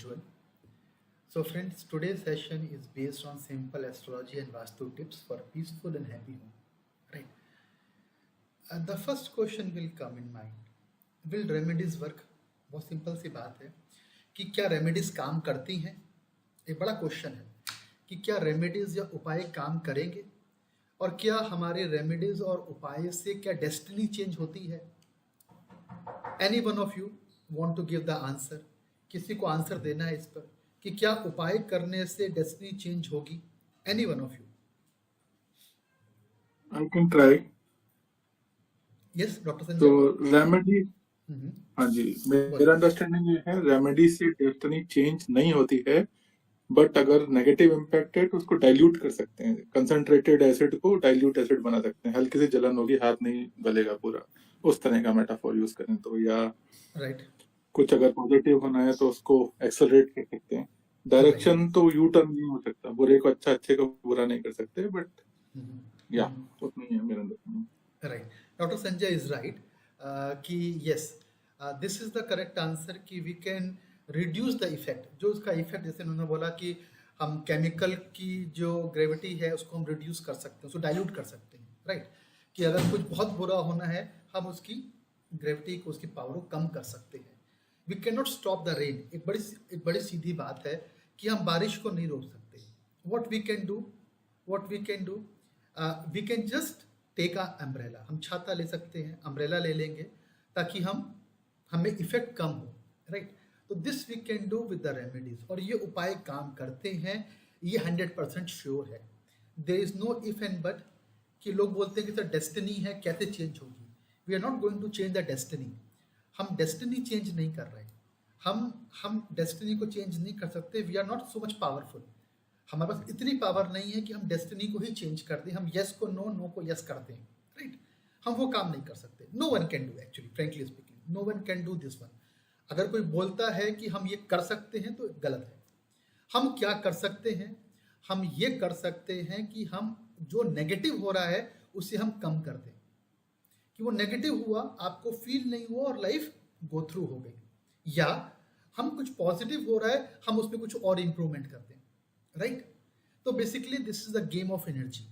Ujjwal. So friends, today's session is based on simple astrology and Vastu tips for a peaceful and happy home. Right. The first question will come in mind. Will remedies work? बहुत simple सी बात है कि क्या remedies काम करती हैं। एक बड़ा क्वेश्चन है कि क्या रेमेडीज या उपाय काम करेंगे और क्या हमारे रेमेडीज और उपाय से क्या डेस्टिनी चेंज होती है। Any one of you want to give the answer? किसी को आंसर देना है इस पर कि क्या उपाय करने से डेस्टिनी चेंज होगी। Any one of you? I can try. Yes doctor Sanjay. तो रेमेडी, हाँ जी, मेरा अंडरस्टैंडिंग ये है रेमेडी से डेस्टिनी चेंज नहीं होती है, बट अगर नेगेटिव इम्पैक्ट है तो उसको डाइल्यूट कर सकते हैं। कंसंट्रेटेड एसिड को डाइल्यूट एसिड बना सकते हैं। हल्की सी जलन होगी, हाथ नहीं गलेगा पूरा, उस तरह का मेटाफोर यूज करें तो। या राइट, कुछ अगर पॉजिटिव होना है तो उसको एक्सेलरेट कर सकते हैं। डायरेक्शन तो यू टर्न नहीं हो सकता, बुरे को अच्छा, अच्छे को बुरा नहीं कर सकते, बट या उतना ही है मेरा अंदर। Right, doctor Sanjay is right कि yes this is the correct answer कि we can reduce the effect. जो उसका इफेक्ट, जैसे उन्होंने बोला कि हम केमिकल की जो ग्रेविटी है उसको हम रिड्यूस कर सकते हैं, उसको डाइल्यूट कर सकते हैं। राइट, कि अगर कुछ बहुत बुरा होना है हम उसकी ग्रेविटी को, उसकी पावर को कम कर सकते हैं। We can not stop the rain. एक बड़ी सीधी बात है कि हम बारिश को नहीं रोक सकते। What we can do, we can just take a umbrella. हम छाता ले सकते हैं, अम्ब्रेला ले लेंगे ताकि हमें इफेक्ट कम हो। राइट, तो this we can do with the remedies. और ये उपाय काम करते हैं, ये 100% श्योर है। There is no if and but कि लोग बोलते हैं कि सर डेस्टिनी है, कैसे चेंज होगी। We are not going to change the destiny. हम डेस्टिनी चेंज नहीं कर रहे। हम डेस्टिनी को चेंज नहीं कर सकते। We are not so much powerful. हमारे पास इतनी पावर नहीं है कि हम डेस्टिनी को ही चेंज कर दें। हम यस को नो, नो को यस कर दें। राइट, हम वो काम नहीं कर सकते। No one can do, actually frankly speaking, no one can do this one. अगर कोई बोलता है कि हम ये कर सकते हैं तो गलत है। हम क्या कर सकते हैं? हम ये कर सकते हैं कि हम जो नेगेटिव हो रहा है उसे हम कम कर दें, कि वो नेगेटिव हुआ, आपको फील नहीं हुआ और लाइफ गो थ्रू हो गई। या हम कुछ पॉजिटिव हो रहा है, हम उसमें कुछ और इंप्रूवमेंट कर दें। राइट, तो basically this is the game of energy.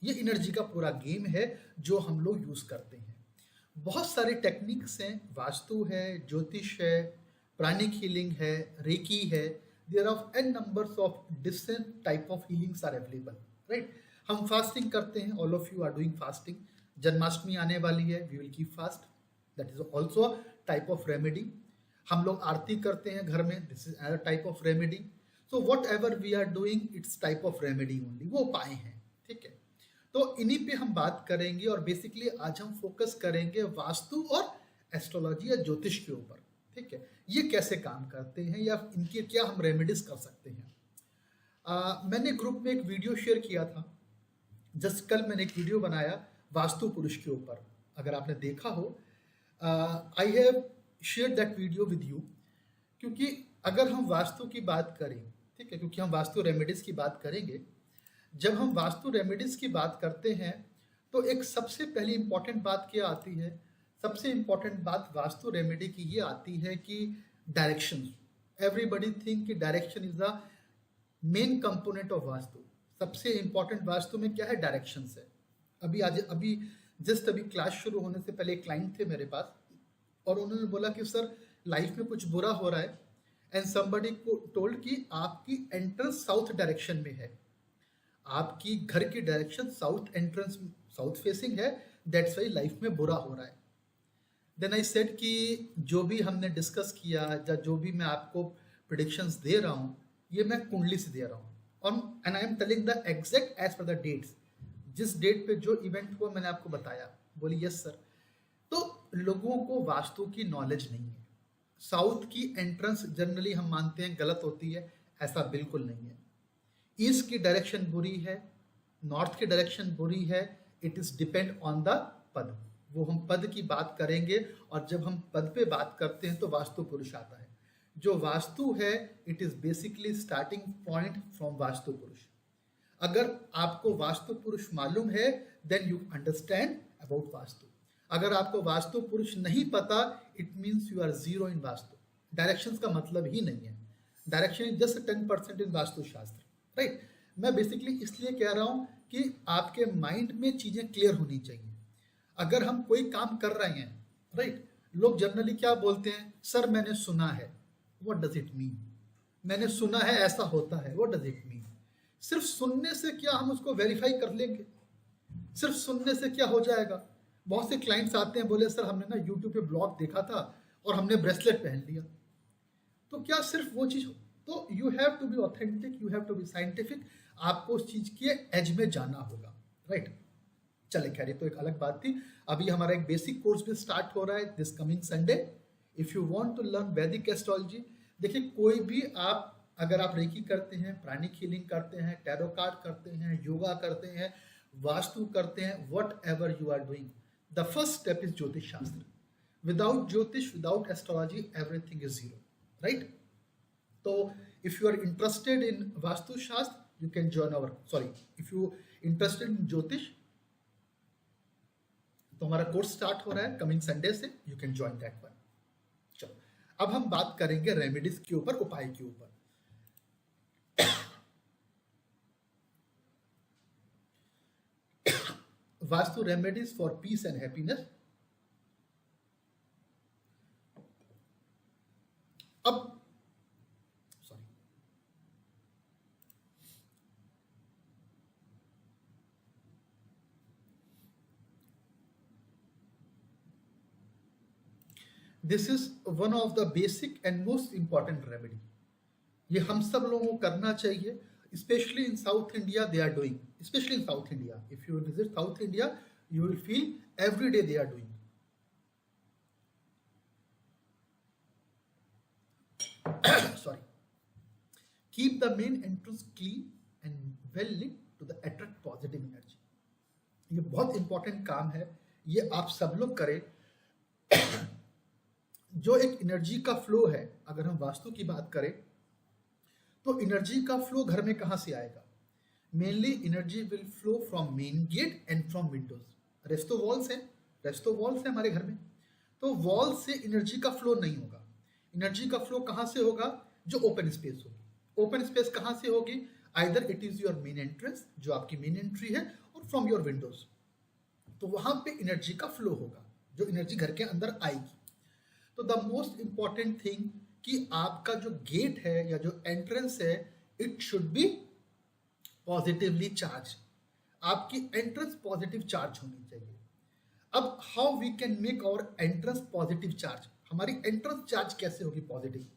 ये एनर्जी का पूरा गेम है जो हम लोग यूज करते हैं। बहुत सारे टेक्निक्स हैं, वास्तु है, ज्योतिष है, प्राणिक हीलिंग है, रेकी है। There are an numbers of different type of healings are available. Right, हम फास्टिंग करते हैं, all of you are doing fasting. Janmashtami आने वाली है, we will keep fast, that is also type of remedy. हम लोग आरती करते हैं घर में, this is another type of remedy. So whatever we are doing, it's type of remedy only, वो उपाय हैं। ठीक है, तो इन्हीं पे हम बात करेंगे और बेसिकली आज हम फोकस करेंगे वास्तु और एस्ट्रोलॉजी या ज्योतिष के ऊपर। ठीक है, ये कैसे काम करते हैं या इनके क्या हम रेमेडीज कर सकते हैं। मैंने ग्रुप में एक वीडियो शेयर किया था, जस्ट कल मैंने एक वीडियो बनाया वास्तु पुरुष के ऊपर। अगर आपने देखा हो, I have share that video with you. क्योंकि अगर हम वास्तु की बात करें, ठीक है, क्योंकि हम वास्तु रेमेडीज की बात करेंगे। जब हम वास्तु रेमेडीज की बात करते हैं तो एक सबसे पहली इंपॉर्टेंट बात क्या आती है? सबसे इंपॉर्टेंट बात वास्तु रेमेडी की ये आती है कि डायरेक्शन। एवरीबडी थिंक कि direction is the main component of vastu. सबसे इंपॉर्टेंट वास्तु में क्या है? डायरेक्शन है। अभी अभी क्लास शुरू होने से पहले एक क्लाइंट थे मेरे पास और उन्होंने बोला कि सर लाइफ में कुछ बुरा हो रहा है एंड समबडी को टोल्ड कि आपकी एंट्रेंस साउथ डायरेक्शन में है, आपकी घर की direction south entrance south facing है, दैट्स वाई लाइफ में बुरा हो रहा है। देन आई सेड कि जो भी हमने डिस्कस किया या जो भी मैं आपको प्रेडिक्शंस दे रहा हूँ, ये मैं कुंडली से दे रहा हूँ और and I am telling the exact as per the dates. जिस डेट पे जो इवेंट हुआ मैंने आपको बताया। बोली यस सर। तो लोगों को वास्तु की नॉलेज नहीं है। साउथ की एंट्रेंस जनरली हम मानते हैं गलत होती है, ऐसा बिल्कुल नहीं है। ईस्ट की डायरेक्शन बुरी है, नॉर्थ की डायरेक्शन बुरी है, it is depend on the पद। वो हम पद की बात करेंगे और जब हम पद पे बात करते हैं तो वास्तु पुरुष आता है। जो वास्तु है it is basically starting point from Vastu Purush. अगर आपको वास्तु पुरुष मालूम है then you understand about Vastu. अगर आपको वास्तु पुरुष नहीं पता, it means you are zero in Vastu. Directions का मतलब ही नहीं है। Direction is just 10% in Vastushastra, right. मैं बेसिकली इसलिए कह रहा हूं कि आपके माइंड में चीजें क्लियर होनी चाहिए। अगर हम कोई काम कर रहे हैं, राइट, लोग जनरली क्या बोलते हैं, सर मैंने सुना है, व्हाट डज इट मीन, मैंने सुना है ऐसा होता है, व्हाट डज इट मीन। सिर्फ सुनने से क्या हम उसको वेरीफाई कर लेंगे? सिर्फ सुनने से क्या हो जाएगा? बहुत से क्लाइंट्स आते हैं, बोले सर हमने ना यूट्यूब पे ब्लॉग देखा था और हमने ब्रेसलेट पहन लिया। तो क्या सिर्फ वो चीज? तो you have to be authentic, you have to be scientific, आपको उस चीज के एज में जाना होगा, राइट। चले खैर, ये तो एक अलग बात थी। अभी हमारा एक बेसिक कोर्स भी स्टार्ट हो रहा है this coming Sunday. If you want to learn Vedic astrology, देखिए कोई भी आप, अगर आप रेकी करते हैं, प्राणिक हीलिंग करते हैं, टैरो कार्ड करते हैं, योगा करते हैं, वास्तु करते हैं, whatever you are doing, the first step is jyotish shastra. Without jyotish, without astrology, everything is zero, right. तो if you are interested in vastu shastra, you can join our, sorry, if you interested in ज्योतिष, तो हमारा कोर्स स्टार्ट हो रहा है coming Sunday से, you can join that one. चलो अब हम बात करेंगे रेमेडीज के ऊपर, उपाय के ऊपर। Vastu remedies for peace and happiness. अब this is one of the basic and most important remedy. ये हम सब लोगों को करना चाहिए, specially in South India they are doing, specially in South India. If you visit South India, you will feel every day they are doing. Sorry. Keep the main entrance clean and well lit to the attract positive energy. ये बहुत important काम है, ये आप सब लोग करें। जो एक एनर्जी का फ्लो है, अगर हम वास्तु की बात करें तो एनर्जी का फ्लो घर में कहां से आएगा? Mainly energy will flow from main gate and from windows. Rest of walls है हमारे घर में, तो वॉल से एनर्जी का फ्लो नहीं होगा। एनर्जी का फ्लो कहां से होगा? जो ओपन स्पेस होगी। ओपन स्पेस कहां से होगी? Either it is your main entrance, जो आपकी मेन एंट्री है, और फ्रॉम योर विंडोज। तो वहां पे एनर्जी का फ्लो होगा, जो एनर्जी घर के अंदर आएगी। तो द मोस्ट इंपॉर्टेंट थिंग कि आपका जो गेट है या जो एंट्रेंस है, it should be positively charge. आपकी एंट्रेंस पॉजिटिव चार्ज होनी चाहिए। अब how we can make our entrance positive charge? हमारी एंट्रेंस चार्ज कैसे होगी पॉजिटिव?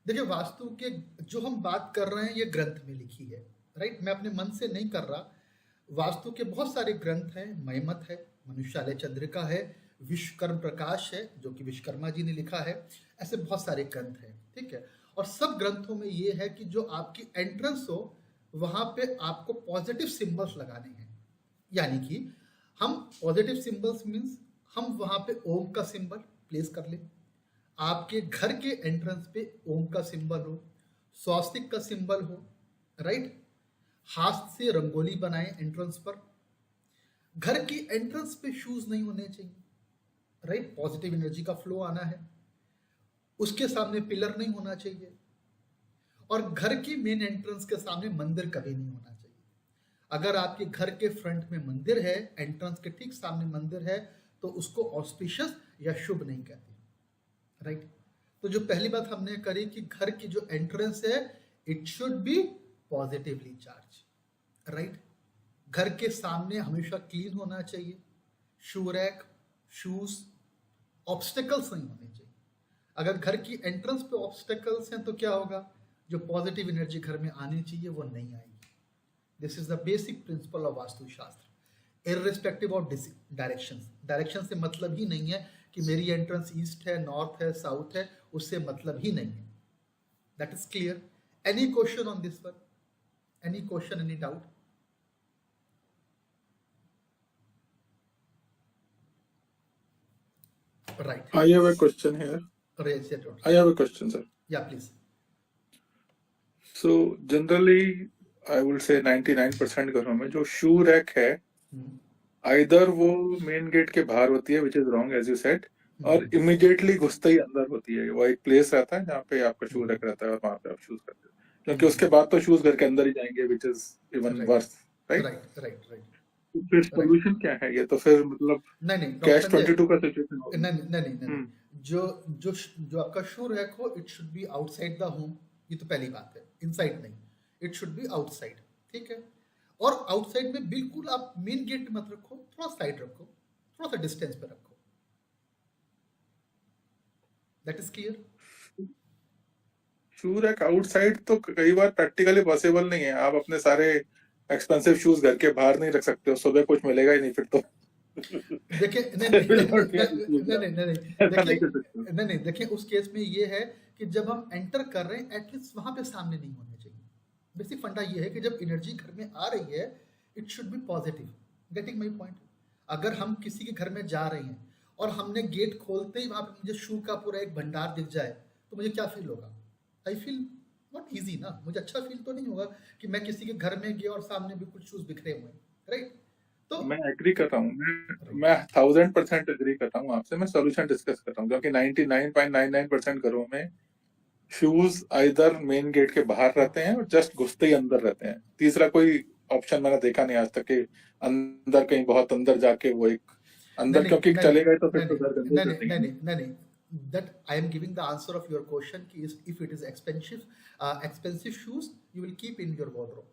देखिए, वास्तु के जो हम बात कर रहे हैं ये ग्रंथ में लिखी है, राइट। मैं अपने मन से नहीं कर रहा। वास्तु के बहुत सारे ग्रंथ हैं, मयमत है, मनुष्यालय चंद्रिका है, विश्वकर्म प्रकाश है जो कि विश्वकर्मा जी ने लिखा है। ऐसे बहुत सारे ग्रंथ हैं, ठीक है। और सब ग्रंथों में ये है कि जो आपकी एंट्रेंस हो वहां पे आपको पॉजिटिव सिंबल्स लगाने हैं। यानी कि हम पॉजिटिव सिंबल्स मींस हम वहां पे ओम का सिंबल प्लेस कर लें। आपके घर के एंट्रेंस पे ओम का सिंबल हो, स्वास्तिक का सिंबल हो, राइट। हाथ से रंगोली बनाएं एंट्रेंस पर। घर की एंट्रेंस पे शूज नहीं होने चाहिए, राइट। पॉजिटिव एनर्जी का फ्लो आना है। उसके सामने पिलर नहीं होना चाहिए, और घर की मेन एंट्रेंस के सामने मंदिर कभी नहीं होना चाहिए। अगर आपके घर के फ्रंट में मंदिर है, एंट्रेंस के ठीक सामने मंदिर है, तो उसको ऑस्पिशियस या शुभ नहीं कहते, राइट। तो जो पहली बात हमने करी कि घर की जो एंट्रेंस है, it should be positively charge, right. घर के सामने हमेशा क्लीन होना चाहिए। शू रैक, शूज, ऑब्स्टेकल्स नहीं होने चाहिए। अगर घर की एंट्रेंस पे ऑब्स्टेकल्स हैं तो क्या होगा? जो पॉजिटिव एनर्जी घर में आनी चाहिए वो नहीं आएगी। This is the basic principle of vastu शास्त्र, इररिस्पेक्टिव ऑफ डायरेक्शंस। डायरेक्शन से मतलब ही नहीं है कि मेरी एंट्रेंस ईस्ट है, नॉर्थ है, साउथ है, उससे मतलब ही नहीं है। That is clear. Any question on this one? Any question, any doubt? Right. I have a question here. I have a question, sir. Yeah, please. So generally, I would say 99% घरों में जो shoe rack है, either वो main gate के बाहर होती है, which is wrong as you said, और इमीडिएटली घुसते ही अंदर होती है, वो एक प्लेस रहता है जहाँ पे आपका शू रैक रहता है और वहां पे आप शूज करते हो, क्योंकि उसके बाद तो शूज घर के अंदर ही जाएंगे, which is even right worse, right? Right right right तो फिर राइट सोल्यूशन क्या है? ये तो फिर मतलब नहीं नहीं डॉक्टर कैश संजय 22 का सिचुएशन हो नहीं गया। नहीं नहीं नहीं हम्म, जो जो जो आपका शू रैक हो it should B outside the home, ये तो पहली बात है, इनसाइड नहीं, इट शुड बी आउटसाइड, ठीक है। और आउटसाइड में बिल्कुल आप मेन गेट मत रखो, थोड़ा साइड रखो, थोड़ा सा डिस्टेंस पे रखो, that is clear. Shoe rack outside तो कई बार प्रैक्टिकली पॉसिबल नहीं है। आप अपने सारे एक्सपेंसिव शूज घर के बाहर नहीं रख सकते हो, सुबह कुछ मिलेगा ही नहीं फिर तो। देखिए नहीं They will नहीं not be नहीं able to use नहीं that. नहीं नहीं, ऐसा नहीं देखिए कर सकते। नहीं नहीं देखिए उस केस में ये है कि जब हम एंटर कर रहे हैं एटलीस्ट वहां पे सामने नहीं होने चाहिए। बेसिक फंडा ये है कि जब एनर्जी घर में आ रही है it should B positive, getting my point. अगर हम किसी के घर में जा रहे हैं और हमने गेट खोलते ही वहां पे मुझे शू का पूरा एक भंडार दिख जाए तो मुझे क्या फील होगा? आई फील नॉट ईजी ना, मुझे अच्छा फील तो नहीं होगा कि मैं किसी के घर में गया और सामने भी कुछ शूज बिखरे हुए हैं, राइट? तो मैं एग्री कर रहा हूँ, मैं 1000% एग्री कर रहा हूँ आपसे। मैं सोल्यूशन डिस्कस कर रहा हूँ, क्योंकि 99.99% घरों में शूज आइदर मेन गेट के बाहर रहते हैं और जस्ट घुसते ही अंदर रहते हैं। तीसरा कोई ऑप्शन मैंने देखा नहीं आज तक कि अंदर कहीं बहुत अंदर जाके वो एक अंदर, नहीं क्योंकि नहीं चले गए तो फिर नहीं तो घर गंदे नहीं कर नहीं देंगे। नहीं नहीं नहीं that I am giving the answer of your question कि if it is expensive shoes you will keep in your wardrobe,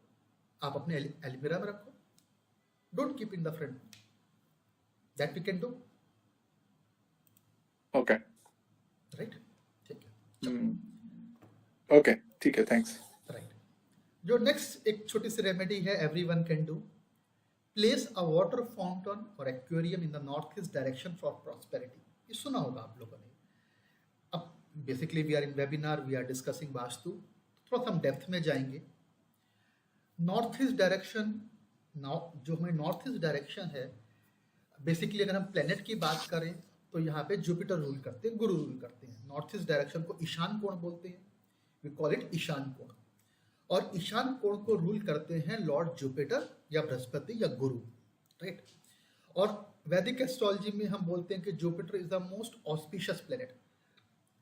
आप अपने अलमीरा में रखो, don't keep in the front, that we can do, okay, right? ठीक है, okay, ठीक है, थैंक्स। राइट। जो नेक्स्ट एक छोटी सी रेमेडी है everyone can do, place a water fountain और aquarium in the north east direction for prosperity. ये सुना होगा आप लोगों ने। अब basically we are in webinar, we are discussing vastu, थोड़ा सा हम डेप्थ में जाएंगे। नॉर्थ ईस्ट डायरेक्शन, जो हमारी नॉर्थ ईस्ट डायरेक्शन है, बेसिकली अगर हम प्लेनेट की बात करें तो यहाँ पे जुपिटर रूल करते हैं, गुरु रूल करते हैं। नॉर्थ ईस्ट डायरेक्शन को ईशान कोण बोलते हैं, वी कॉल इट ईशान कोण। और ईशान कोण को रूल करते हैं लॉर्ड जुपिटर या बृहस्पति या गुरु, राइट? और वैदिक एस्ट्रोलॉजी में हम बोलते हैं कि Jupiter is the most auspicious planet,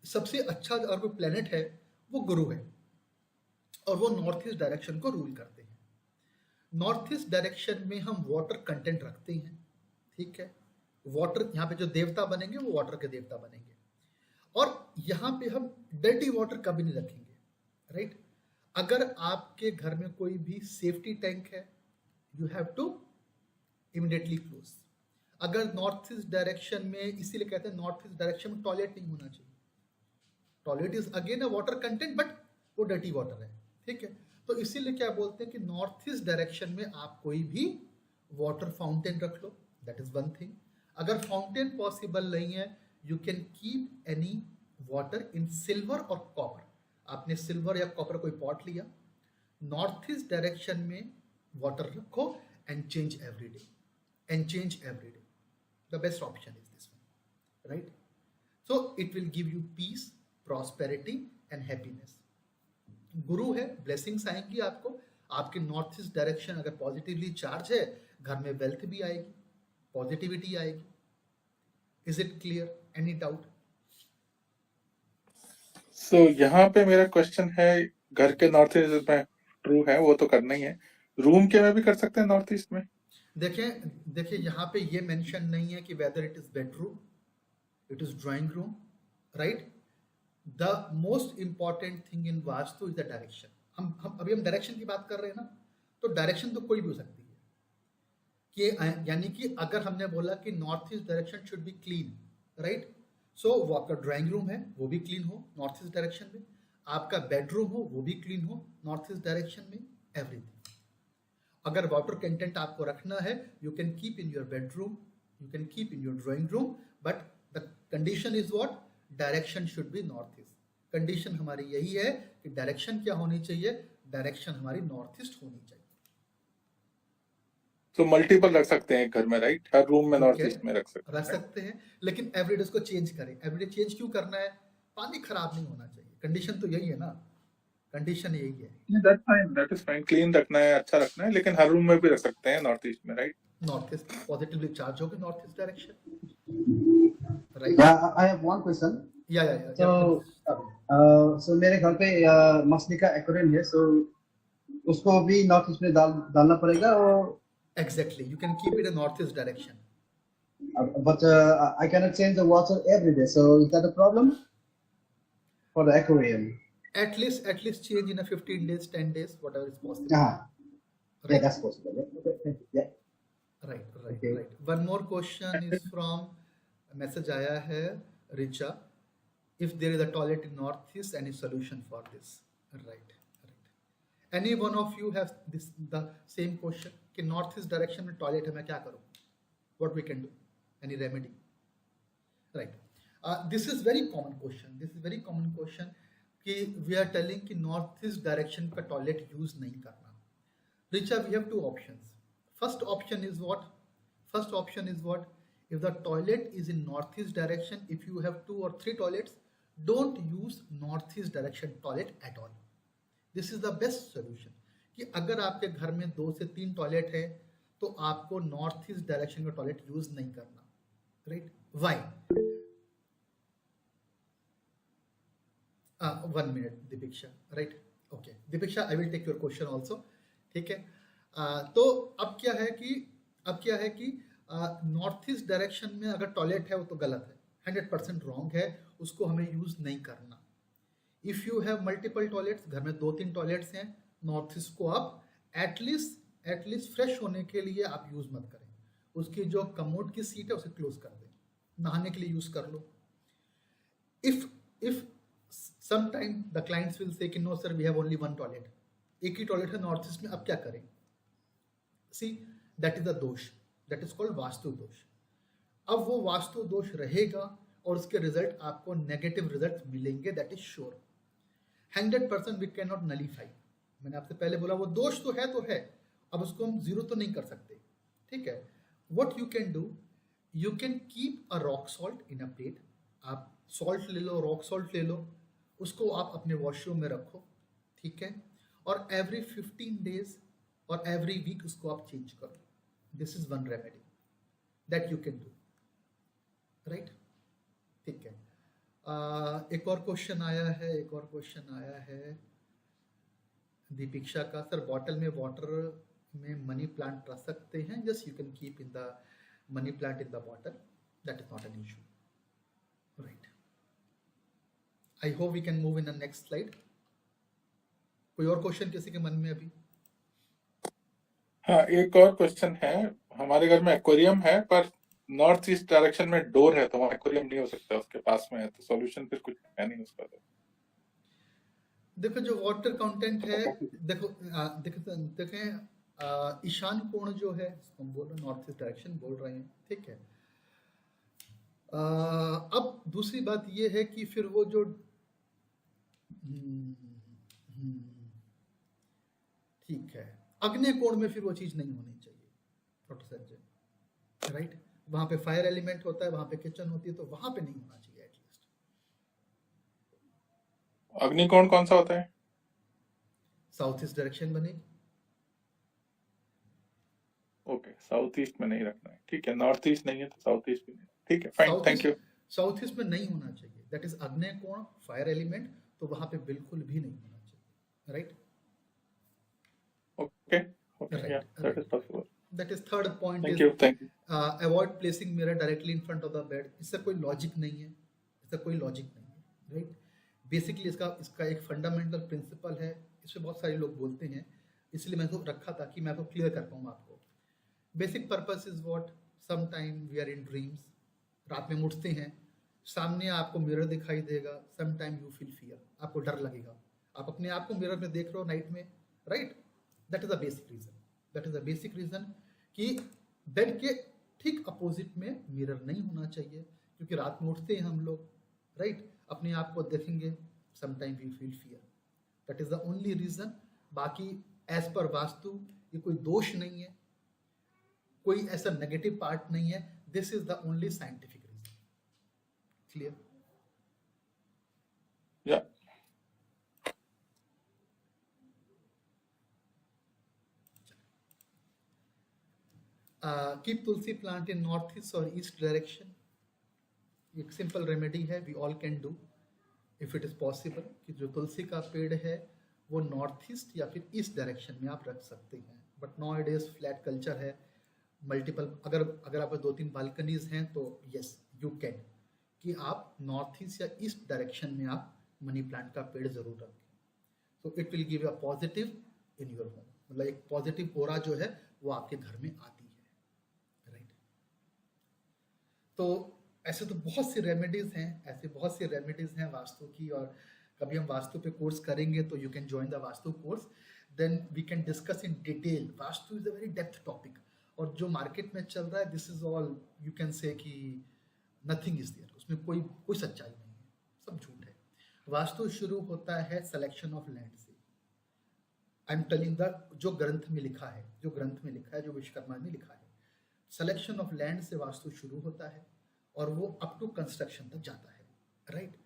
सबसे अच्छा अगर कोई प्लेनेट है वो गुरु है, और वो नॉर्थ ईस्ट डायरेक्शन को रूल करते हैं। नॉर्थ ईस्ट डायरेक्शन में हम वाटर कंटेंट रखते हैं, ठीक है? वाटर, यहाँ पे जो देवता बनेंगे वो वाटर के देवता बनेंगे, और यहाँ पे हम डर्टी वाटर कभी नहीं रखेंगे, राइट? अगर आपके घर में कोई भी सेफ्टी टैंक है you have to immediately close. अगर नॉर्थ ईस्ट डायरेक्शन में, इसीलिए कहते हैं नॉर्थ ईस्ट डायरेक्शन में टॉयलेट नहीं होना चाहिए। Toilet is again a water content but वो डर्टी वाटर है, ठीक है? तो इसीलिए क्या बोलते हैं कि नॉर्थ ईस्ट डायरेक्शन में आप कोई भी वाटर फाउंटेन रख लो, दैट इज वन थिंग। अगर फाउंटेन पॉसिबल नहीं है you can keep any water in silver और कॉपर। आपने सिल्वर या कॉपर कोई पॉट लिया, नॉर्थ ईस्ट डायरेक्शन में वाटर रखो and change every day, the best option is this one, right? So it will give you peace, prosperity and happiness. गुरु है, blessings आएंगी आपको। आपके नॉर्थ ईस्ट डायरेक्शन अगर पॉजिटिवली चार्ज है, घर में वेल्थ भी आएगी, पॉजिटिविटी आएगी। Is it clear? Any doubt? So यहाँ पे मेरा क्वेश्चन है, घर के नॉर्थ ईस्ट में ट्रू है, वो तो करना ही है, रूम के में भी कर सकते हैं नॉर्थ ईस्ट में? देखिए यहाँ पे ये मेंशन नहीं है कि whether it is bedroom, it is drawing room, right? The most important thing in vastu is the direction. हम अभी डायरेक्शन की बात कर रहे हैं ना, तो डायरेक्शन तो कोई भी हो सकती है कि, यानी कि अगर हमने बोला कि north east direction should be clean, right? So वो आपका ड्राइंग रूम है वो भी क्लीन हो नॉर्थ ईस्ट डायरेक्शन में, आपका बेडरूम हो वो भी क्लीन हो नॉर्थ ईस्ट डायरेक्शन में, एवरीथिंग। अगर वाटर कंटेंट आपको रखना है you can keep in your bedroom, you can keep in your drawing room, but the condition is what? Direction should B north east. Condition हमारी यही है कि डायरेक्शन क्या होनी चाहिए? डायरेक्शन हमारी नॉर्थ ईस्ट होनी चाहिए। तो मल्टीपल रख सकते हैं घर में, राइट? हर रूम में नॉर्थ ईस्ट में रख सकते हैं, लेकिन एवरीडे उसको चेंज करें। एवरीडे चेंज क्यों करना है? पानी खराब नहीं होना चाहिए। कंडीशन तो यही है ना, कंडीशन यही है। That fine, that is fine. Clean रखना है, अच्छा रखना है, लेकिन हर रूम में भी रख सकते हैं नॉर्थ ईस्ट में, right? North east positively charge होगी, north east direction, right? Yeah, I have one question. या So, so मेरे घर पे मछली का एक्वेरियम है, so उसको भी नॉर्थ ईस्ट में डालना पड़ेगा, और exactly you can keep it in north east direction. but I cannot change the water every day. So is that a problem for the aquarium? At least change in a 15 days, 10 days, whatever is possible. Yeah, Right? that's possible. Yeah. Okay, thank you. Yeah. Right. Okay. One more question is from message आया है Richa. If there is a toilet in northeast, any solution for this? Right. Any one of you have the same question कि northeast direction में toilet है, मैं क्या करूँ? What we can do? Any remedy? Right. This is very common question. कि we are telling कि northeast direction का toilet use नहीं करना. Richa, we have two options. First option is what? If the toilet is in northeast direction, if you have 2 or 3 toilets, don't use northeast direction toilet at all. This is the best solution. कि अगर आपके घर में 2 से 3 toilet है तो आपको north east direction का टॉयलेट यूज नहीं करना, right? Why? 1 minute Deepiksha, right? Okay Deepiksha, I will take your question also, ठीक है? तो अब क्या है कि नॉर्थ ईस्ट डायरेक्शन में अगर टॉयलेट है वो तो गलत है, 100% रॉन्ग है, उसको हमें यूज नहीं करना. If you have multiple toilets, घर में 2-3 टॉयलेट्स हैं, नॉर्थ ईस्ट को आप एटलीस्ट फ्रेश होने के लिए आप यूज मत करें. उसकी जो कमोड की सीट है उसे क्लोज कर दें, नहाने के लिए यूज कर लो. If sometime the clients will say कि no sir we have only one toilet, एक ही टॉयलेट है नॉर्थ ईस्ट में, अब क्या करें? See, that is the दोष, that is called वास्तु दोष. अब वो वास्तु दोष रहेगा और उसके रिजल्ट आपको नेगेटिव रिजल्ट मिलेंगे, that is sure. 100% we can not nullify. मैंने आपसे पहले बोला वो दोष तो है, अब उसको हम जीरो तो नहीं कर सकते, ठीक है? What you can do, you can keep a rock salt in a plate. आप सॉल्ट ले लो, रॉक सॉल्ट ले लो, उसको आप अपने वॉशरूम में रखो, ठीक है? और एवरी 15 डेज और एवरी वीक उसको आप चेंज करो. This is one remedy that you can do, right? ठीक है. एक और क्वेश्चन आया है दीपिक्षा का, सर बॉटल में वाटर में मनी प्लांट रख सकते हैं? Yes, you can keep in the money plant in the bottle, that is not an issue, right? I hope we can move in the next slide. कोई और question किसी के मन में अभी? हाँ, एक और क्वेश्चन है. हमारे घर में एक्वेरियम है पर नॉर्थ ईस्ट डायरेक्शन में डोर है, तो वहाँ एक्वेरियम नहीं हो सकता, उसके पास में है, तो सॉल्यूशन फिर कुछ है नहीं उसका. तो देखो जो वाटर कंटेंट है, देखें ईशान कोण जो है, हम बोल रहे हैं नॉर्थ ईस्ट डायरेक्शन बोल रहे हैं, ठीक है? अब दूसरी बात ये है कि फिर वो जो ठीक है, अग्नि कोण में फिर वो चीज नहीं होनी चाहिए, डॉक्टर संजय, राइट? वहां पे फायर एलिमेंट होता है, वहां पे किचन होती है, तो वहां पे नहीं होना चाहिए एटलीस्ट. अग्निकोण कौन सा होता है? साउथ ईस्ट डायरेक्शन बनेगी. ओके, साउथ ईस्ट में नहीं रखना है, ठीक है. नॉर्थ ईस्ट नहीं है तो साउथ ईस्ट भी नहीं, ठीक है, fine, thank you. South east में नहीं होना चाहिए, दैट इज अग्नि कोण, फायर एलिमेंट, तो वहां पे बिल्कुल भी नहीं होना चाहिए, राइट? ओके, या that is possible. That is third point. Thank is you, thank you. Avoid placing mirror directly in front of the bed. इससे कोई लॉजिक नहीं है, राइट? बेसिकली इसका एक फंडामेंटल प्रिंसिपल है, इसमें बहुत सारे लोग बोलते हैं, इसलिए मैं तो रखा था कि मैं तो क्लियर कर पाऊँ आपको. Basic purpose is what, some time we are in dreams, रात में उठते हैं, सामने आपको मिरर दिखाई देगा, some time you feel fear, आपको डर लगेगा, आप अपने आप को मिरर में देख रहे हो नाइट में, right? That is the basic reason कि बेड के ठीक अपोजिट में मिरर नहीं होना चाहिए, क्योंकि रात में उठते हैं हम लोग, राइट? अपने आप को देखेंगे, sometime we feel fear, that is the only reason. बाकी एज पर वास्तु ये कोई दोष नहीं है, कोई ऐसा नेगेटिव पार्ट नहीं है, this is the only scientific reason. Clear? Yeah keep tulsi plant in north east और ईस्ट डायरेक्शन. एक सिंपल रेमेडी है, we all can do if it is possible, कि जो तुलसी का पेड़ है वो नॉर्थ ईस्ट या फिर ईस्ट डायरेक्शन में आप रख सकते हैं. But now it is flat culture है, मल्टीपल, अगर आप 2-3 बालकनीज हैं तो यस यू कैन, कि आप नॉर्थ ईस्ट या ईस्ट डायरेक्शन में आप मनी प्लांट का पेड़ जरूर रखें. सो it will give a positive in your home, मतलब एक पॉजिटिव ओरा जो है वो आपके घर में आती है, राइट. तो ऐसे तो बहुत सी रेमेडीज हैं, ऐसे बहुत सी रेमेडीज हैं वास्तु की, और कभी हम वास्तु पे कोर्स करेंगे तो you can join the Vastu course, then we can discuss in detail. Vastu is a very depth topic, और जो मार्केट में चल रहा है this is all you can say कि नथिंग इज देयर, उसमें कोई सच्चाई नहीं है, सब झूठ है. वास्तु शुरू होता है सिलेक्शन ऑफ लैंड से. आई एम टेलिंग द जो ग्रंथ में लिखा है, जो विश्वकर्मा ने लिखा है, सिलेक्शन ऑफ लैंड से वास्तु शुरू होता है और वो अप टू कंस्ट्रक्शन तक जाता है, राइट.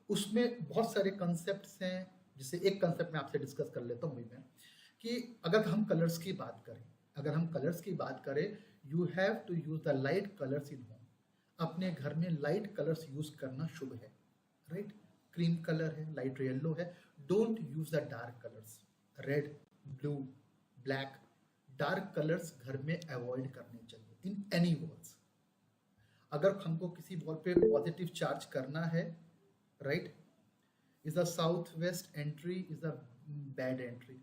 उसमें बहुत सारे कंसेप्ट्स हैं, जिसे एक कंसेप्ट में आपसे डिस्कस कर लेता हूँ मैं, कि अगर हम कलर्स की बात करें, you have to use the light colours in home. अपने घर में लाइट कलर्स यूज करना शुभ है, राइट. क्रीम कलर है, लाइट येलो है, don't use the dark colours, red, blue, black, dark colours घर में अवॉइड करने चाहिए इन एनी वॉल्स. अगर हमको किसी वॉल पे पॉजिटिव चार्ज करना है, right, is the south west entry is the bad entry.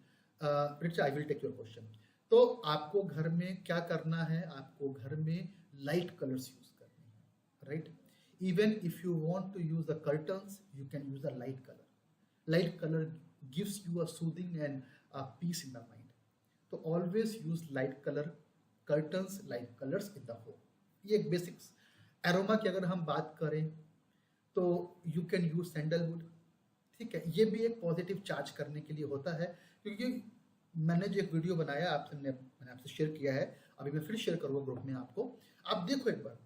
I will take your question. तो आपको घर में क्या करना है, आपको घर में लाइट कलर्स यूज करने हैं, right. Even if you want to use the curtains, you can use the light colour. Light colour gives you a soothing and a peace in the mind. तो always use light color curtains, light colors in the home. ये एक basics. Aroma की अगर हम बात करें तो you can use sandalwood, ठीक है. ये भी एक पॉजिटिव चार्ज करने के लिए होता है, क्योंकि मैंने जो एक वीडियो बनाया मैंने आपसे शेयर किया है, अभी मैं फिर शेयर करूँगा ग्रुप में आपको, आप देखो एक बार.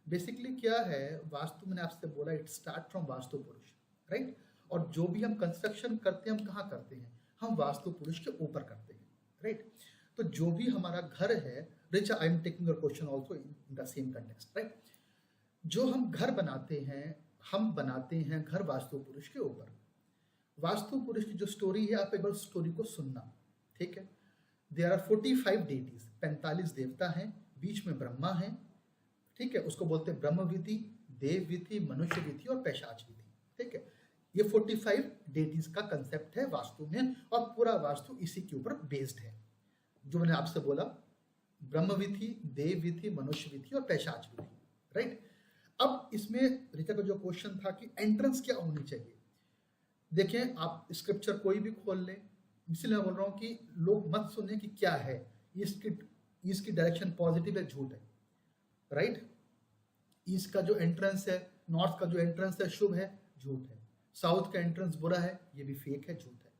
बेसिकली क्या है वास्तु, मैंने आपसे बोला इट स्टार्ट फ्रॉम वास्तु पुरुष, राइट. और जो भी हम कंस्ट्रक्शन करते हैं हम कहाँ करते हैं, हम वास्तु पुरुष के ऊपर करते हैं, राइट. तो जो भी हमारा घर है, rich I am taking your question also in the same context, right. जो हम घर बनाते हैं घर वास्तु पुरुष के ऊपर. वास्तु पुरुष की जो स्टोरी है, आप एक बार स्टोरी को सुनना, ठीक है. देयर आर 45 डेटीज, 45 देवता हैं, बीच में ब्रह्मा है, ठीक है. उसको बोलते हैं ब्रह्म विधि, देव विधि, मनुष्य विधि और पैशाच विधि, ठीक है. ये 45 डेटीज का कंसेप्ट है वास्तु में, और पूरा वास्तु इसी के ऊपर बेस्ड है. जो मैंने आपसे बोला, ब्रह्म विधि, देव विधि, मनुष्य विधि और पैशाच विधि, राइट. अब इसमें ऋचा का जो क्वेश्चन था कि एंट्रेंस क्या होनी चाहिए, देखें आप स्क्रिप्चर कोई भी खोल लें, इसलिए मैं बोल रहा हूँ कि लोग मत सुने कि क्या है, इसकी डायरेक्शन पॉजिटिव है, झूठ है, राइट. ईस्ट का जो एंट्रेंस है, नॉर्थ का जो एंट्रेंस है शुभ है, झूठ है. साउथ का एंट्रेंस बुरा है, ये भी फेक है, झूठ है.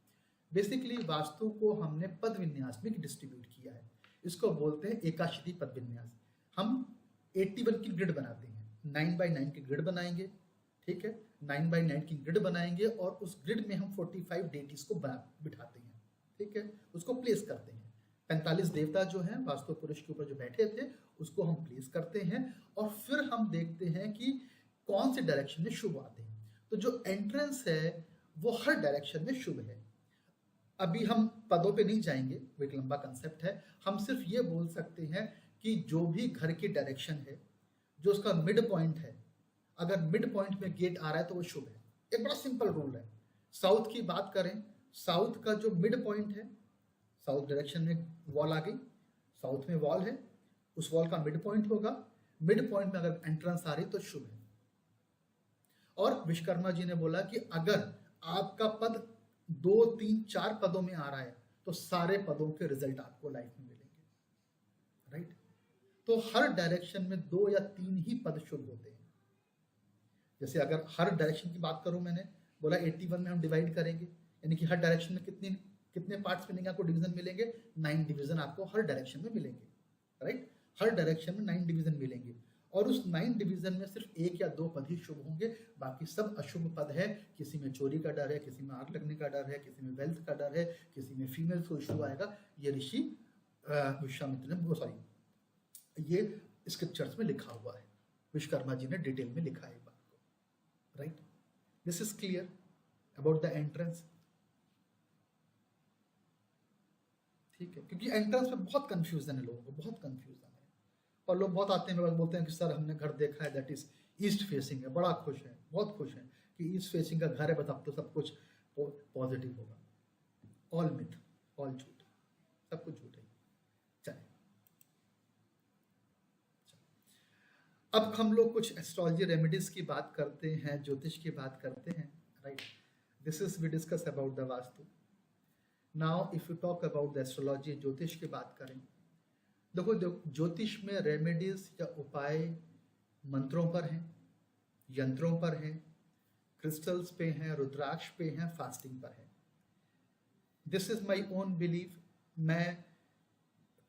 बेसिकली वास्तु को हमने पद विन्यास में डिस्ट्रीब्यूट किया है, इसको बोलते हैं एकाशिति पद विन्यास. हम 81 की ग्रिड बनाते हैं, 9x9 की ग्रिड बनाएंगे, ठीक है. 9x9 की ग्रिड बनाएंगे और उस ग्रिड में हम 45 डेटीज को बिठाते हैं, ठीक है. उसको प्लेस करते हैं. 45 देवता जो हैं वास्तु पुरुष के ऊपर जो बैठे थे, उसको हम प्लेस करते हैं, और फिर हम देखते हैं कि कौन से डायरेक्शन में शुभ आते हैं. तो जो एंट्रेंस है वो हर डायरेक्शन में शुभ है. अभी हम पदों पे नहीं जाएंगे, वो एक लंबा कंसेप्ट है. हम सिर्फ ये बोल सकते हैं कि जो भी घर की डायरेक्शन है, जो उसका मिड पॉइंट है, अगर मिड पॉइंट में गेट आ रहा है तो वो शुभ है. एक बड़ा सिंपल रूल है. साउथ की बात करें, साउथ का जो मिड पॉइंट है, साउथ डायरेक्शन में वॉल आ गई, साउथ में वॉल है, उस वॉल का मिड पॉइंट होगा. मिड पॉइंट में अगर एंट्रेंस आ रही तो शुभ है. और विश्वकर्मा जी ने बोला कि अगर आपका पद 2, 3, 4 पदों में आ रहा है तो सारे पदों के रिजल्ट आपको लाइफ में मिलेंगे, राइट. तो हर डायरेक्शन में 2 या 3 ही पद शुभ होते हैं. जैसे अगर हर डायरेक्शन की बात करूं, मैंने बोला 81 में हम डिवाइड करेंगे, यानी कि हर डायरेक्शन में कितने पार्ट्स मिलेंगे आपको, डिवीजन मिलेंगे, 9 डिवीजन आपको हर डायरेक्शन में मिलेंगे, राइट. हर डायरेक्शन में 9 डिवीजन मिलेंगे, और उस 9 डिवीजन में सिर्फ 1 या 2 पद ही शुभ होंगे, बाकी सब अशुभ पद है. किसी में चोरी का डर है, किसी में आग लगने का डर है, किसी में वेल्थ का डर है, किसी में फीमेल को इशू आएगा. ये ऋषि विश्वामित्र ने ये स्क्रिप्चर्स में लिखा हुआ है, विश्वकर्मा जी ने डिटेल में लिखा है बात को, right. This is clear about the entrance, ठीक है, क्योंकि एंट्रेंस में बहुत कंफ्यूजन है, लोगों को बहुत कंफ्यूजन है, और लोग बहुत आते हैं मेरे पास, बोलते हैं कि सर हमने घर देखा है दैट इज ईस्ट फेसिंग है, बड़ा खुश है, बहुत खुश है कि ईस्ट फेसिंग का घर है, बस अब तो सब कुछ पॉजिटिव होगा। ऑल मिथ, ऑल झूठ, सब कुछ झूठ है। चलिए अब हम लोग कुछ एस्ट्रोलॉजी रेमेडीज की बात करते हैं, ज्योतिष की बात करते हैं, right. This is we discuss about the Vastu. Now if you talk about the astrology, ज्योतिष की बात करें, देखो ज्योतिष में रेमेडीज या उपाय मंत्रों पर हैं, यंत्रों पर हैं, क्रिस्टल्स पे हैं, रुद्राक्ष पे हैं, फास्टिंग पर है। This is my own believe. मैं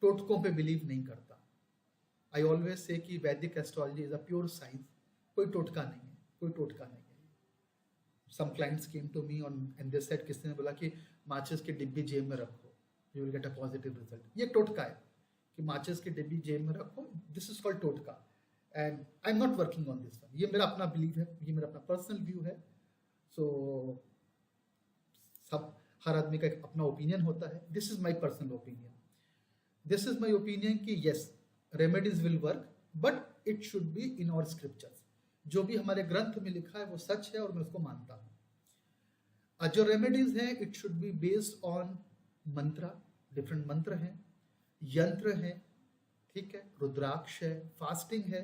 टोटकों पे बिलीव नहीं करता। आई ऑलवेज से कि Vedic astrology is a pure science, कोई टोटका नहीं है, कोई टोटका नहीं है। Some clients came to me and they said, किसी ने बोला कि माचिस की डिब्बी जेब में रखो, you will get a positive result. ये टोटका है कि माचिस की डिब्बी जेब में रखो, दिस इज कॉल्ड टोटका, and I am not working on this one. ये मेरा अपना बिलीव है, ये मेरा अपना पर्सनल व्यू है। सो सब हर आदमी का एक अपना ओपिनियन होता है। This is my personal opinion, this is my opinion कि yes remedies will work, but it should be in our scriptures. जो भी हमारे ग्रंथ में लिखा है वो सच है और मैं उसको मानता हूं। जो रेमेडीज हैं it should be based on मंत्र, डिफरेंट मंत्र हैं, यंत्र हैं, ठीक है, रुद्राक्ष है, फास्टिंग है,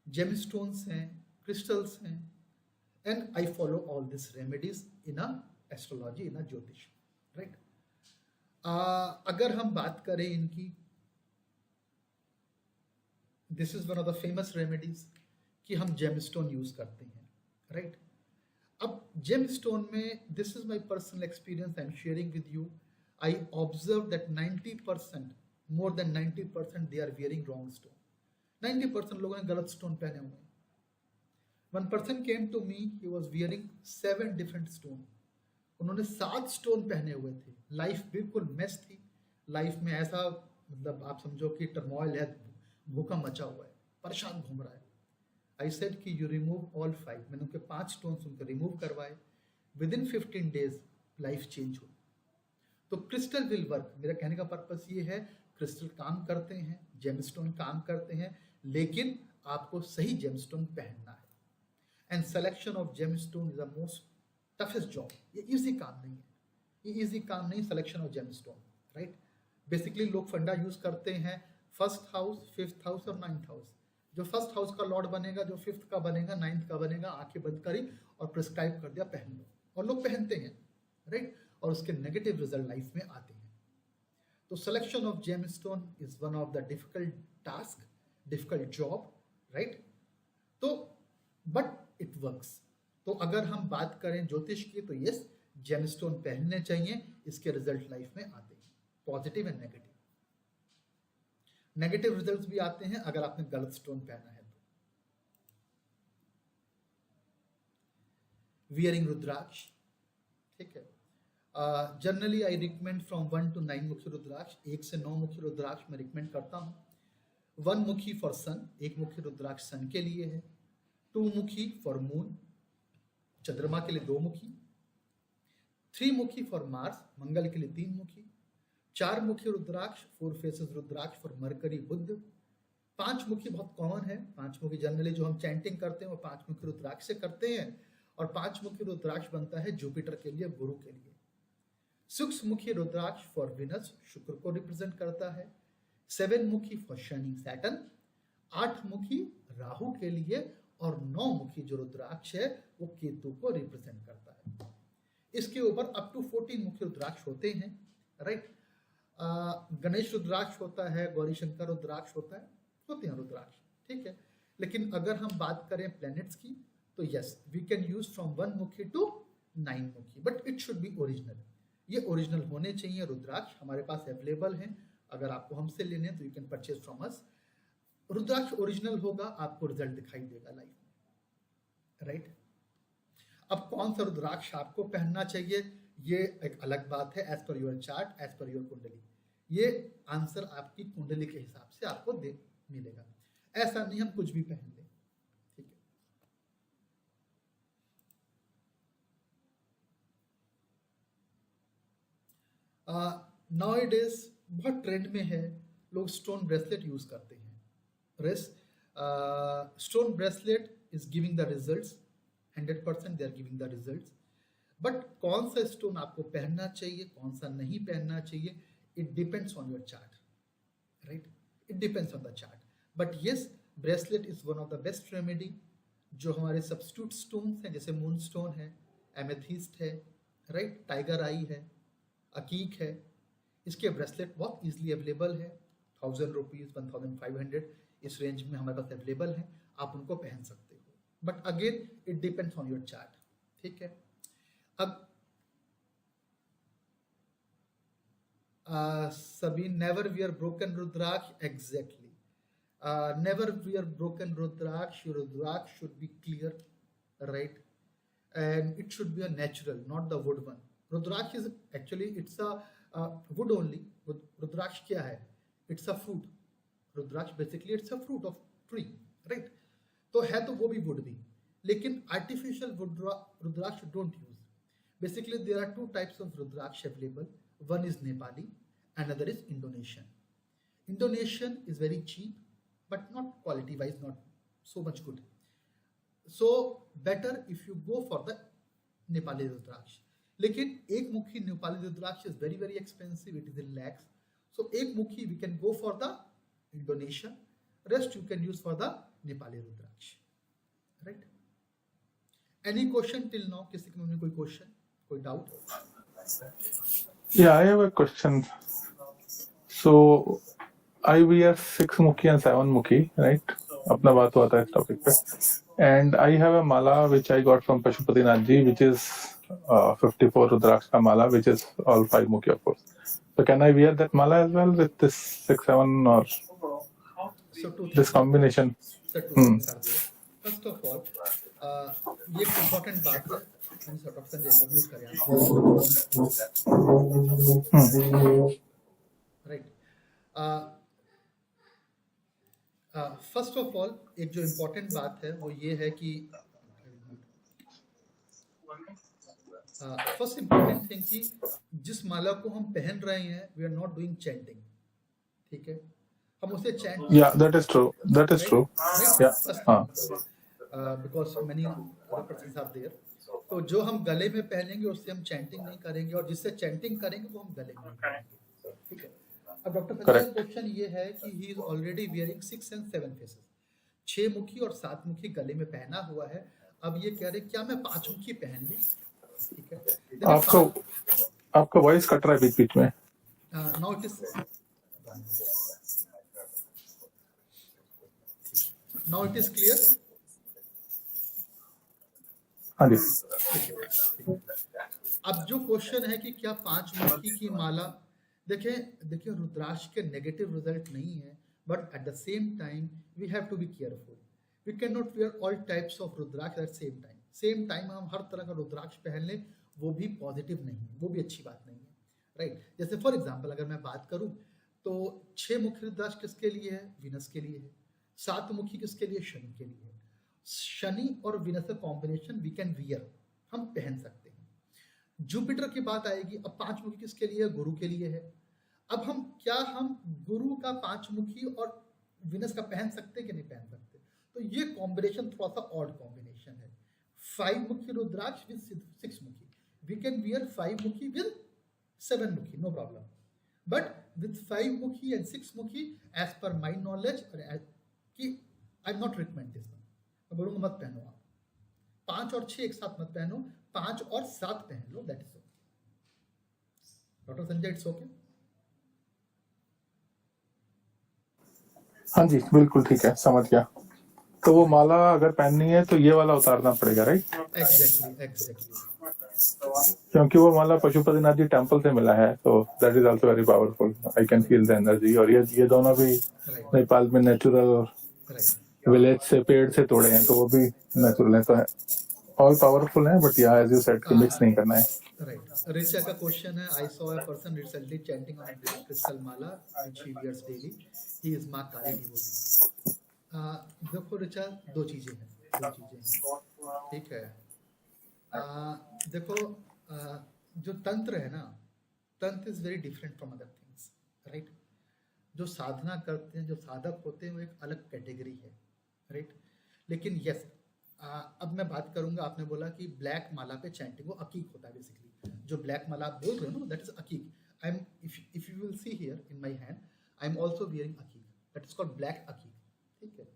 जेमस्टोन्स हैं, क्रिस्टल्स हैं, and I follow all this remedies in a astrology, in a jyotish, right. अगर हम बात करें इनकी, this is one of the famous remedies कि हम जेमस्टोन यूज करते हैं, राइट। अब जेमस्टोन में, this is my personal experience I am sharing with you, I observe that 90%, more than 90% they are wearing wrong stone. 90% लोगों ने गलत stone पहने हुए हैं। One person came to me, he was wearing 7 different stone. उन्होंने 7 stone पहने हुए थे। लाइफ बिल्कुल मेस थी, लाइफ में ऐसा मतलब आप समझो कि टर्मोइल है, भूकंप मचा हुआ है, परेशान घूम रहा है। आई सेड कि यू रिमूव ऑल 5। मैंने उनके 5 स्टोन्स उनको रिमूव करवाए। With in 15 days life change हुई। तो क्रिस्टल विल वर्क। मेरा कहने का पर्पस ये है, क्रिस्टल काम करते हैं, जेमस्टोन काम करते हैं, लेकिन आपको सही जेमस्टोन पहनना है। And selection of gemstone is the most toughest job. ये इजी काम नहीं है, ये इजी काम नहीं, selection of gemstone, right. Basically लोग फंडा यूज करते हैं फर्स्ट हाउस, 5th हाउस और 9th हाउस। जो फर्स्ट हाउस का लॉर्ड बनेगा, जो 5th का बनेगा, 9th का बनेगा, आंखें बंद करी और प्रिस्क्राइब कर दिया पहन लो, और लोग पहनते हैं, राइट, और उसके नेगेटिव रिजल्ट लाइफ में आते हैं। तो selection of gemstone is one of the difficult task, difficult job, right. तो बट इट वर्क्स। तो अगर हम बात करें ज्योतिष की, तो यस जेमस्टोन पहनने चाहिए, इसके रिजल्ट लाइफ में आते हैं, positive and negative. Negative results भी आते हैं अगर आपने गलत स्टोन पहना है तो। वियरिंग रुद्राक्ष, ठीक है। Generally I recommend from 1 to 9 मुखी रुद्राक्ष। 1 से 9 मुखी रुद्राक्ष मैं रिकमेंड करता हूं। 1 मुखी फॉर सन, 1 मुखी रुद्राक्ष सन के लिए है। 2 मुखी फॉर मून, चंद्रमा के लिए 2 मुखी। 3 मुखी फॉर मार्स, मंगल के लिए 3 मुखी। 4 मुखी रुद्राक्ष, 4 फेसेस रुद्राक्ष फॉर मरकरी, बुध। 5 मुखी बहुत कॉमन है। 5 मुखी जनरली जो हम चैंटिंग करते हैं वो 5 मुखी रुद्राक्ष से करते हैं, और 5 मुखी रुद्राक्ष बनता है जुपिटर के लिए, गुरु के लिए। 6 मुखी रुद्राक्ष फॉर विनस, शुक्र को रिप्रेजेंट करता है। 7 मुखी फॉर शनि, सैटर्न। 8 मुखी राहु के लिए, और 9 मुखी जो रुद्राक्ष है वो केतु को रिप्रेजेंट करता है। इसके ऊपर अप टू 14 मुखी रुद्राक्ष होते हैं, राइट। गणेश रुद्राक्ष होता है, गौरी शंकर रुद्राक्ष होता है, होते हैं रुद्राक्ष, ठीक है। लेकिन अगर हम बात करें प्लैनेट्स की, तो yes we can use from 1 मुखी टू 9 मुखी, but it should be original. ये ओरिजिनल होने चाहिए रुद्राक्ष। हमारे पास अवेलेबल हैं, अगर आपको हमसे लेने हैं तो you can purchase from us. Rudraksha original होगा, आपको रिजल्ट दिखाई देगा लाइफ में, राइट। अब कौन सा रुद्राक्ष आपको पहनना चाहिए, ये एक अलग बात है, as per your chart, as per your kundli. ये आंसर आपकी कुंडली के हिसाब से आपको दे मिलेगा। ऐसा नहीं हम कुछ भी पहन लें, ठीक है। नाउअडेज बहुत ट्रेंड में है, लोग स्टोन ब्रेसलेट यूज करते हैं। Stone bracelet is giving the results, 100% they are giving the results, but कौन सा स्टोन आपको पहनना चाहिए, कौन सा नहीं पहनना चाहिए, it depends on your chart, right, it depends on the chart. But yes, bracelet is one of the best remedy. जो हमारे सब्स्टिट्यूट स्टोन्स हैं जैसे मून स्टोन है, एमेथिस्ट है, राइट, टाइगर आई है, अकीक है, इसके ब्रेसलेट बहुत इजीली अवेलेबल है, 1000 रुपीज 1500 इस रेंज में हमारे पास अवेलेबल है, आप उनको पहन सकते हो। But again it depends on your chart, ठीक है। अब सभी never wear broken rudraksha, exactly, never wear broken rudraksh. Your rudraksh should be clear, right, and it should be a natural, not the wood one. Rudraksh is actually, it's a wood only. Rudraksh क्या है? It's a fruit. Rudraksh basically it's a fruit of tree, right? तो है तो वो भी wood भी, लेकिन artificial rudraksh don't use. Basically there are two types of rudraksh available. One is Nepali, another is Indonesian. Indonesian is very cheap, but not quality wise not so much good. So better if you go for the Nepali Rudraksh. लेकिन एक मुखी नेपाली रुद्राक्ष is very very expensive, it is in lakhs. So एक मुखी we can go for the Indonesian, rest you can use for the Nepali Rudraksh, right? Any question till now? किसी के में कोई question, कोई doubt? Yeah, I have a question. So I wear 6 mukhi and 7 mukhi, right? अपना बात हुआ था इस टॉपिक पे, and I have a mala which I got from Pashupati Nath Ji, which is 54 Rudraksh ka mala, which is all 5 mukhi of course. So can I wear that mala as well with this 6, 7 or So this combination? First of all, ये एक important बात है, हम sort of Sanjay को mute करें, right? First of all एक जो important बात है वो ये है कि फर्स्ट इम्पोर्टेंट थिंग कि जिस माला को हम पहन रहे हैं we are not doing chanting, ठीक है, हम उसे chant, yeah that is true, that is true, yeah because many other persons are there. तो जो हम गले में पहनेंगे उससे हम चैंटिंग नहीं करेंगे, और जिससे चैंटिंग करेंगे वो हम गले में नहीं करेंगे, ठीक है। अब डॉक्टर फैजल का क्वेश्चन ये है कि he is already wearing 6 and 7 faces, 6 मुखी और 7 मुखी गले में पहना हुआ है। अब ये कह रहे क्या मैं 5 मुखी पहन लूं, ठीक है। आपका वॉइस कट रहा है बीच बीच में। Now it is clear. हाँ जी। अब जो क्वेश्चन है कि क्या 5 मुखी की माला, देखिए रुद्राक्ष के नेगेटिव रिजल्ट नहीं है, but at the same time we have to be careful, we can not wear all types of rudraksha at same time हम हर तरह का रुद्राक्ष पहन लें, वो भी पॉजिटिव नहीं है, वो भी अच्छी बात नहीं है, राइट। जैसे फॉर एग्जांपल अगर मैं बात करूं तो 6 मुखी रुद्राक्ष किसके लिए है? वीनस के लिए है। 7 मुखी किसके लिए? शनि के लिए है। शनि और वीनस का कॉम्बिनेशन वी कैन वियर, हम पहन सकते हैं। जुपिटर की बात आएगी, अब 5 मुखी किसके लिए? गुरु के लिए है। अब हम गुरु का 5 मुखी और विनस का पहन सकते कि नहीं पहन सकते? तो ये कॉम्बिनेशन थोड़ा सा ऑड कॉम्बिनेशन है। 5 मुखी रुद्राक्ष विद 6 मुखी, वी कैन वियर 5 मुखी विद 7 मुखी, नो प्रॉब्लम, बट विद 5 मुखी एंड 6 मुखी एज पर माई नॉलेज कि I am not recommend this, मैं बोलूंगा मत पहनो आप। 5 और 6 एक साथ मत पहनो, 5 और 7 पहन लो, that is okay. Doctor Sanjay, it's okay? हाँ जी बिल्कुल ठीक है, समझ गया। तो वो माला अगर पहननी है तो ये वाला उतारना पड़ेगा, राइट? एग्जैक्टली। क्योंकि वो माला पशुपति नाथ जी टेम्पल से मिला है, तो that is also very powerful, I can feel the energy. और ये दोनों भी नेपाल में नेचुरल विलेज से पेड़ से तोड़े हैं, तो वो भी नेचुरल है, तो ऑल पावरफुल है, बट या एज यू सेड कि मिक्स नहीं करना है। Right. Richa का क्वेश्चन है, I saw a person recently chanting on a black crystal mala which he wears daily. He is माँ काली devotee. देखो रिचा, दो चीजें हैं, ठीक है। देखो, जो तंत्र है ना, तंत्र is very different from other things, right. जो साधना करते हैं, जो साधक होते हैं, वो एक अलग कैटेगरी है, राइट। लेकिन यस, अब मैं बात करूंगा, आपने बोला कि ब्लैक माला पे चैंटिंग, वो अकीक होता है बेसिकली। जो ब्लैक माला आप बोल रहे हो ना, दैट इज अकीक। I am, if you will see here in my hand, I am also wearing अकीक, दैट इज कॉल्ड ब्लैक अकीक, ठीक है।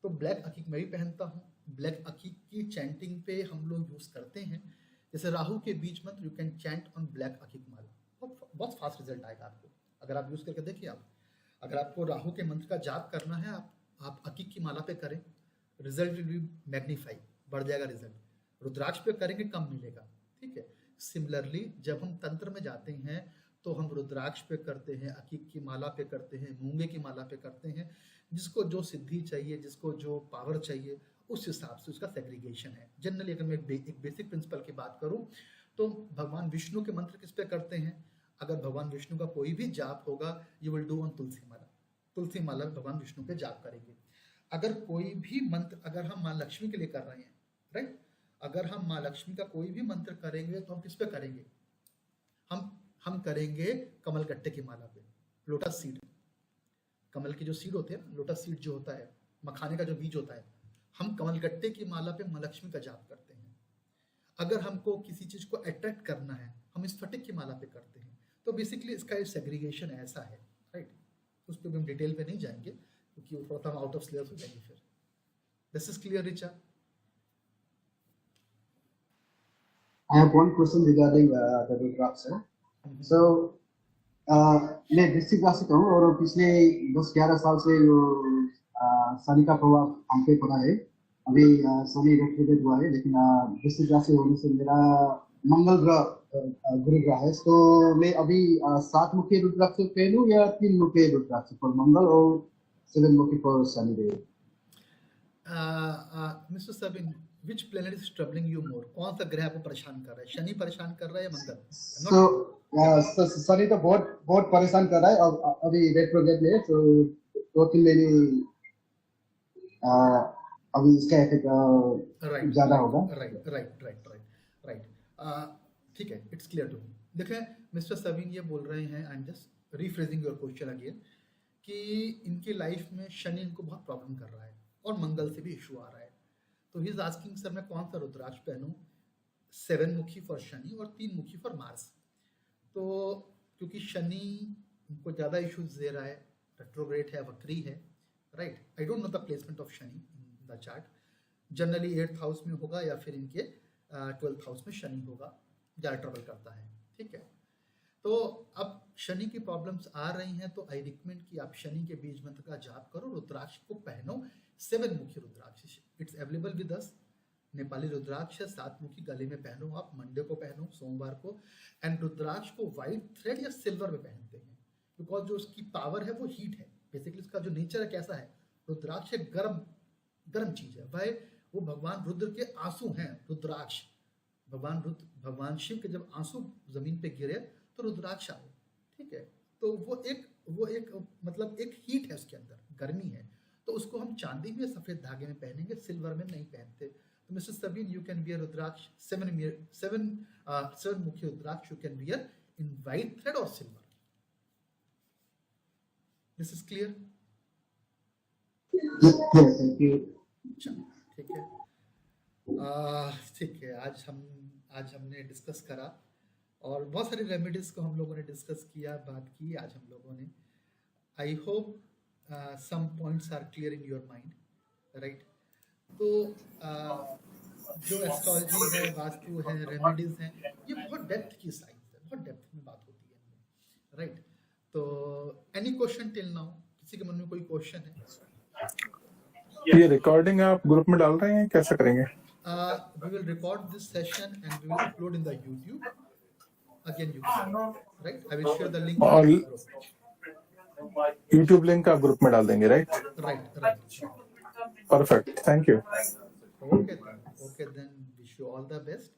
तो ब्लैक अकीक मैं भी पहनता हूँ। ब्लैक अकीक की चैंटिंग पे हम लोग यूज करते हैं, जैसे राहु के बीज मंत्र, you can chant on black अकीक माला, बहुत फास्ट रिजल्ट आएगा आपको, अगर आप यूज करके देखिए। आप अगर आपको राहु के मंत्र का जाप करना है, आप अकीक की माला पे करें, रिजल्ट विल बी मैग्नीफाई, बढ़ जाएगा रिजल्ट। रुद्राक्ष पे करेंगे कम मिलेगा, ठीक है। सिमिलरली जब हम तंत्र में जाते हैं तो हम रुद्राक्ष पे करते हैं, अकीक की माला पे करते हैं, मूंगे की माला पे करते हैं। जिसको जो सिद्धि चाहिए, जिसको जो पावर चाहिए, उस हिसाब से उसका सेग्रीगेशन है। जनरली अगर मैं एक बेसिक प्रिंसिपल की बात करूं तो भगवान विष्णु के मंत्र किस पे करते हैं? अगर भगवान विष्णु का कोई भी जाप होगा, यू विल डू ऑन तुलसी माला। तुलसी माला भगवान विष्णु पे जाप करेंगे। अगर कोई भी मंत्र, अगर हम माँ लक्ष्मी के लिए कर रहे हैं, राइट, अगर हम माँ लक्ष्मी का कोई भी मंत्र करेंगे तो हम किस पे करेंगे? हम करेंगे कमल गट्टे की माला पे, लोटस सीड। कमल की जो सीड होते हैं, लोटस सीड जो होता है, मखाने का जो बीज होता है, हम कमल गट्टे की माला पे माँ लक्ष्मी का जाप करते हैं। अगर हमको किसी चीज को अट्रैक्ट करना है, हम स्फटिक की माला पे करते हैं। तो बेसिकली इसका सेग्रीगेशन ऐसा है, राइट। उस पर हम डिटेल पे नहीं जाएंगे क्योंकि वो थोड़ा सा आउट ऑफ सिलेबस हो जाएंगे फिर। This is clear Richa? I have one question regarding the Rudraksh, sir. So, मैं वृश्चिक राशि का हूँ और पिछले 10-11 साल से जो शनि का प्रभाव हम पे पड़ा है। अभी शनि रेट्रोग्रेड हुआ है, लेकिन वृश्चिक राशि होने से मेरा मंगल ग्रह गुरु ग्रह है। तो मैं अभी 7 मुखी रुद्राक्ष पहनूं या 3 मुखी रुद्राक्ष फॉर मंगल और 7 मुखी for Shani Dev? Mister Sabin, which planet is troubling you more? कौन सा ग्रह आपको परेशान कर रहा है? शनि परेशान कर रहा है या मंगल? So शनि तो बहुत परेशान कर रहा है। अब अभी रेट्रोग्रेड में, तो 2-3 महीने अभी इसका इफेक्ट ज्यादा होगा। राइट। ठीक है, इट्स क्लियर टू मी। देखें मिस्टर सबिन ये बोल रहे हैं, I am just rephrasing your question again, कि इनकी लाइफ में शनि इनको बहुत प्रॉब्लम कर रहा है और मंगल से भी इशू आ रहा है। तो ही इज आस्किंग, सर मैं कौन सा रुद्राक्ष पहनूं, 7 मुखी फॉर शनि और 3 मुखी फॉर मार्स? तो क्योंकि शनि उनको ज़्यादा इश्यूज दे रहा है, रेट्रोग्रेड है, वक्री है, right. I don't know the placement of Shani in the chart. Generally 8th house में होगा या फिर इनके 12th हाउस में शनि होगा, ज़्यादा ट्रबल करता है, ठीक है। तो अब शनि की प्रॉब्लम्स आ रही हैं, तो आई रिकमेंड कि आप शनि के बीज मंत्र का जाप करो, रुद्राक्ष को पहनो, 7 मुखी रुद्राक्ष, it's available with us. Nepali रुद्राक्ष 7 मुखी, गले में पहनो, आप मंडे को पहनो, सोमवार को। एंड रुद्राक्ष को व्हाइट थ्रेड या सिल्वर में पहनते हैं, बिकॉज जो उसकी पावर है वो हीट है। बेसिकली उसका जो नेचर है कैसा है, रुद्राक्ष एक गर्म चीज है। वह वो भगवान रुद्र के आंसू हैं, रुद्राक्ष। भगवान शिव के जब आंसू जमीन पे गिरे तो रुद्राक्ष आए, ठीक है। तो वो एक मतलब एक हीट है, उसके अंदर गर्मी है। तो उसको हम चांदी में सफेद धागे में पहनेंगे, सिल्वर में नहीं पहनते। तो mister Sabin, you can wear rudraksha 7 मुखी rudraksha, you can wear in white thread और silver. This is clear? Thank you. ठीक है, ठीक है। आज हमने डिस्कस करा और बहुत सारी रेमेडीज को हम लोगों ने डिस्कस किया, बात की आज हम लोगों ने। I hope some points are clear in your mind, right? तो जो एस्ट्रोलॉजी है, वास्तु है, रेमेडीज हैं, ये बहुत डेप्थ की साइंस है, बहुत डेप्थ में बात होती है, राइट? तो एनी क्वेश्चन टिल नाउ? किसी के मन में कोई क्वेश्चन है? ये रिकॉर्डिंग आप ग्रुप में डाल रहे हैं, कैसे करेंगे? We will record this session and we will upload in the YouTube. Again, you can, right? I will share the link in the group. YouTube link आप ग्रुप में डाल देंगे, right? Right. Perfect, thank you. Okay then. Wish you all the best.